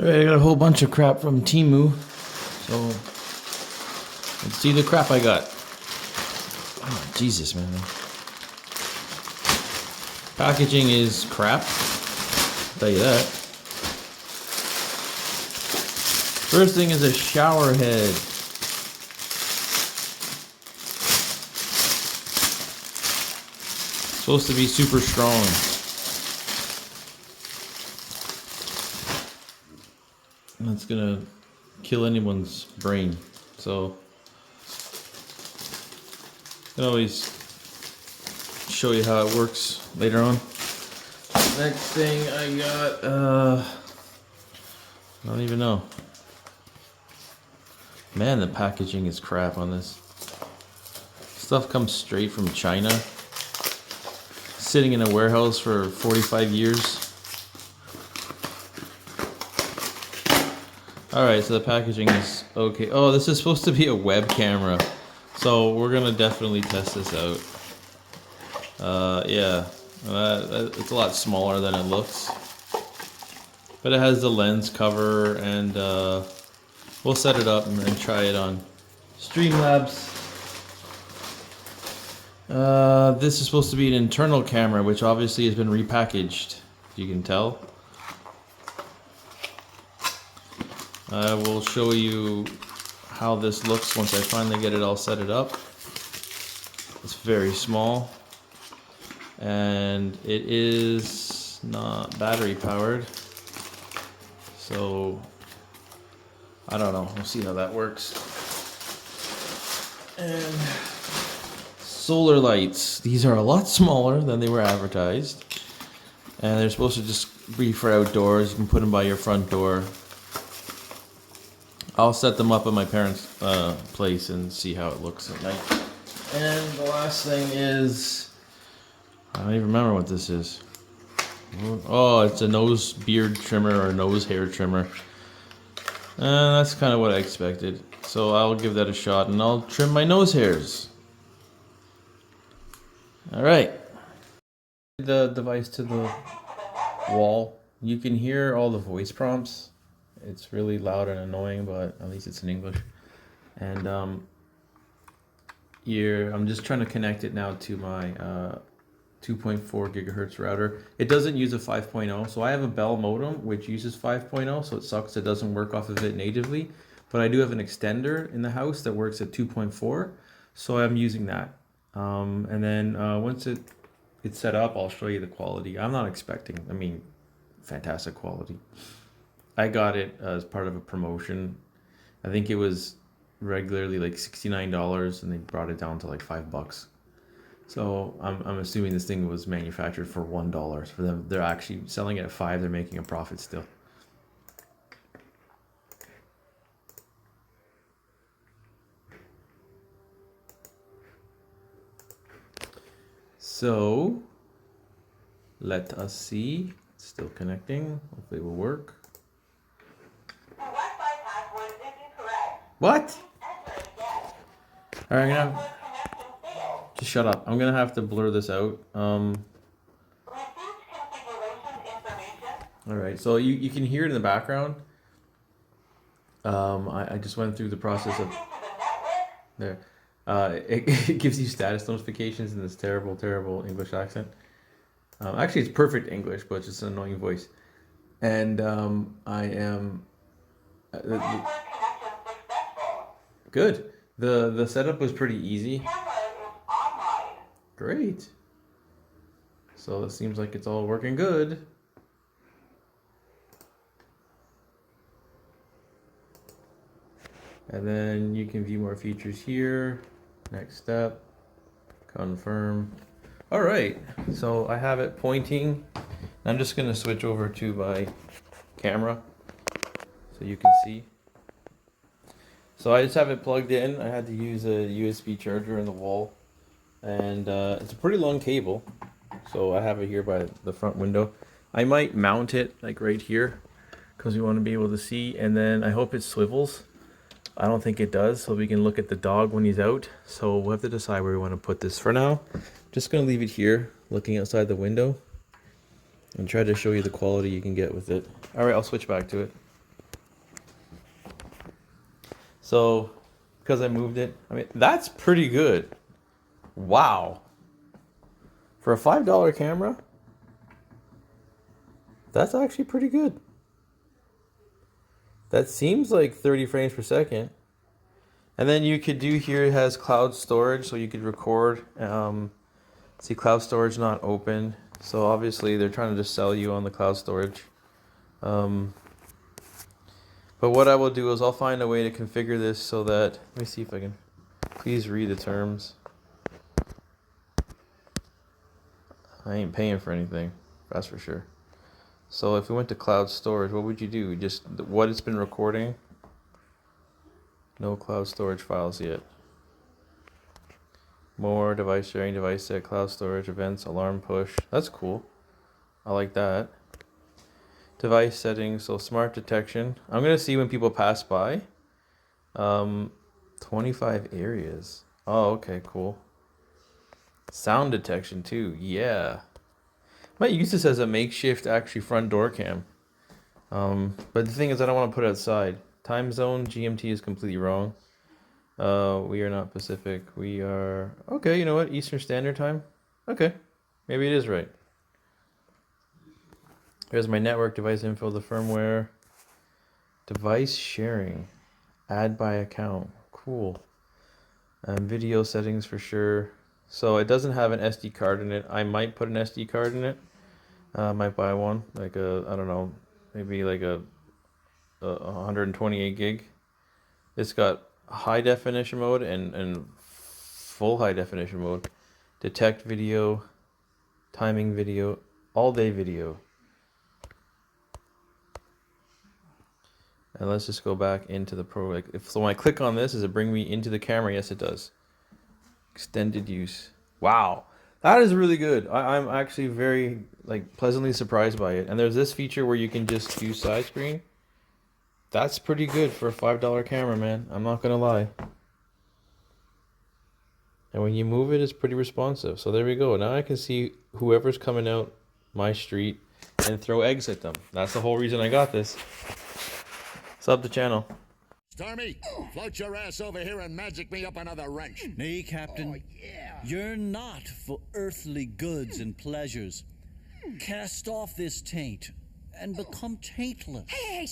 Alright, I got a whole bunch of crap from Temu. So, let's see the crap I got. Oh, Jesus, man. Packaging is crap. I'll tell you that. First thing is a shower head. Supposed to be super strong. That's gonna kill anyone's brain. So I can always show you how it works later on. Next thing I got, I don't even know. Man, the packaging is crap on this. Stuff comes straight from China. Sitting in a warehouse for 45 years. Alright, so the packaging is okay. Oh, this is supposed to be a web camera. So we're gonna definitely test this out. Yeah, it's a lot smaller than it looks. But it has the lens cover, and we'll set it up and try it on Streamlabs. This is supposed to be an internal camera, which obviously has been repackaged. You can tell. I will show you how this looks once I finally get it all set it up. It's very small, and it is not battery powered, so I don't know. We'll see how that works. And solar lights. These are a lot smaller than they were advertised, and they're supposed to just be for outdoors. You can put them by your front door. I'll set them up at my parents' place and see how it looks at night. And the last thing is, I don't even remember what this is. Oh, it's a nose beard trimmer or nose hair trimmer. And that's kind of what I expected. So I'll give that a shot and I'll trim my nose hairs. Alright. The device to the wall. You can hear all the voice prompts. It's really loud and annoying, but at least it's in English. And I'm just trying to connect it now to my 2.4 gigahertz router. It doesn't use a 5.0, so I have a Bell modem which uses 5.0, so it sucks it doesn't work off of it natively. But I do have an extender in the house that works at 2.4, so I'm using that. And then once it's set up, I'll show you the quality. I'm not expecting, I mean, fantastic quality. I got it as part of a promotion. I think it was regularly like $69, and they brought it down to like $5. So I'm assuming this thing was manufactured for $1. For them, they're actually selling it at $5. They're making a profit still. So let us see. It's still connecting. Hopefully it will work. What? Alright, I'm gonna just shut up. I'm gonna have to blur this out. Alright, so you can hear it in the background. I just went through the process of there. It gives you status notifications in this terrible English accent. Actually, it's perfect English, but it's just an annoying voice. And I am good. The setup was pretty easy. Great. So it seems like it's all working good. And then you can view more features here. Next step, confirm. All right, so I have it pointing. I'm just gonna switch over to my camera so you can see. So I just have it plugged in. I had to use a USB charger in the wall, and it's a pretty long cable. So I have it here by the front window. I might mount it like right here because we want to be able to see, and then I hope it swivels. I don't think it does, so we can look at the dog when he's out. So we'll have to decide where we want to put this. For now, just going to leave it here, looking outside the window, and try to show you the quality you can get with it. All right, I'll switch back to it. So, because I moved it, I mean, that's pretty good. Wow. For a $5 camera, that's actually pretty good. That seems like 30 frames per second. And then you could do here, it has cloud storage, so you could record. See, cloud storage not open. So obviously they're trying to just sell you on the cloud storage. But what I will do is I'll find a way to configure this so that, let me see if I can, please read the terms. I ain't paying for anything, that's for sure. So if we went to cloud storage, what would you do? Just what it's been recording? No cloud storage files yet. More device sharing, device set, cloud storage, events, alarm push. That's cool. I like that. Device settings, so smart detection. I'm gonna see when people pass by. 25 areas. Oh, okay, cool. Sound detection too. Yeah. Might use this as a makeshift actually front door cam. But the thing is, I don't want to put it outside. Time zone GMT is completely wrong. We are not Pacific. We are okay. You know what? Eastern Standard Time. Okay, maybe it is right. Here's my network device info, the firmware, device sharing, add by account. Cool. Video settings for sure. So it doesn't have an SD card in it. I might put an SD card in it. Might buy one, like a, I don't know, maybe like a 128 gig. It's got high definition mode and full high definition mode. Detect video, timing video, all day video. And let's just go back into the pro. Like so when I click on this, does it bring me into the camera? Yes, it does. Extended use. Wow. That is really good. I'm actually very pleasantly surprised by it. And there's this feature where you can just do side screen. That's pretty good for a $5 camera, man. I'm not gonna lie. And when you move it, it's pretty responsive. So there we go. Now I can see whoever's coming out my street and throw eggs at them. That's the whole reason I got this. Sub the channel. Stormy, float your ass over here and magic me up another wrench. Nay, Captain. Oh, yeah. You're not for earthly goods and pleasures. Cast off this taint and become taintless. Hey,